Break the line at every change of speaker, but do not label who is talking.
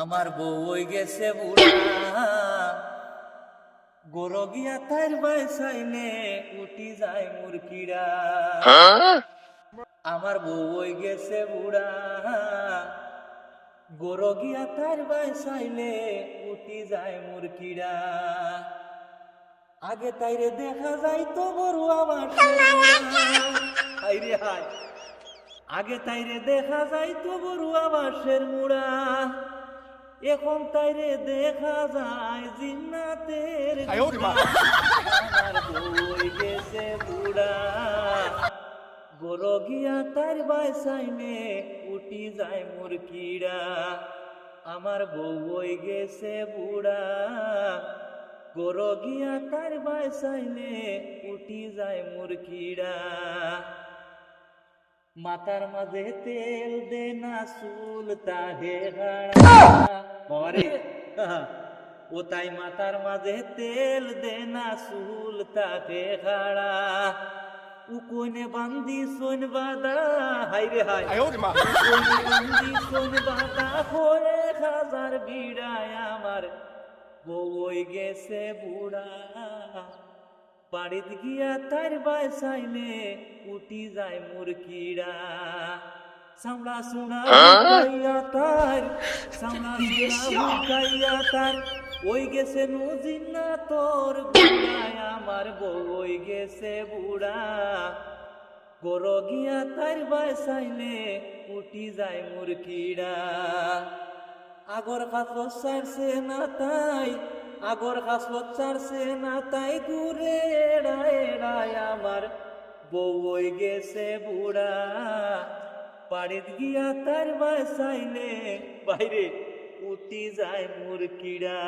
আমার বউ হই গেছে বুড়া, গরো গিয়া তার বাইসাইনে উঠি যায় মুরকিরা। আমার বউ হই গেছে বুড়া, গরো গিয়া তার বাইসাইনে উঠি যায় মুরকিরা। আগে তাইরে দেখা যায় তো গরু আমার হাইরে হাই, আগে তাইরে দেখা যায় তো গরু আবাসের মুড়া, এখন তাইরে দেখা যায় জিন্নাতের গুড়া। আমার বই গেছে বুড়া, গরো গিয়া তার বাইসাইনে উঠি যায় মুরকিরা। আমার বই গেছে বুড়া, গরো গিয়া তার বাইসাইনে উঠি যায় মুরকিরা। মাথার মাঝে তেল দে না চুল তাহে মরে ও তাই মাথার মাঝে তেল দে না চুল তাহে খাড়া। উকোনে বান্দি সোন বাদা হাইরে হাই, উকোনে বান্দি সোন বাদা হয়ে হাজার বিড়ায়। আমার বই গেছে বুড়া, বাড়িতে গিয়া তার বাইসাইনে উঠি যায় মুরকিরা। সামলা সুনা হুকাইয়া তার, সামলা সুনা হুকাইয়া তার, ওই গেছে নুজিনা তোর বুড়ায়। আমার বই গেছে বুড়া, গরো গিয়া তার বাইসাইনে উঠি যায় মুরকিরা। আগর কাছত ছাড়ছে না তাই, আগর কাছত ছাড়ছে না তাই, দূরে এড়ায় এড়ায়। আমার বই গেছে বুড়া, বাড়িত গিয়া তার বাইসাইনে বাইরে উঠি যায় মুরকিরা।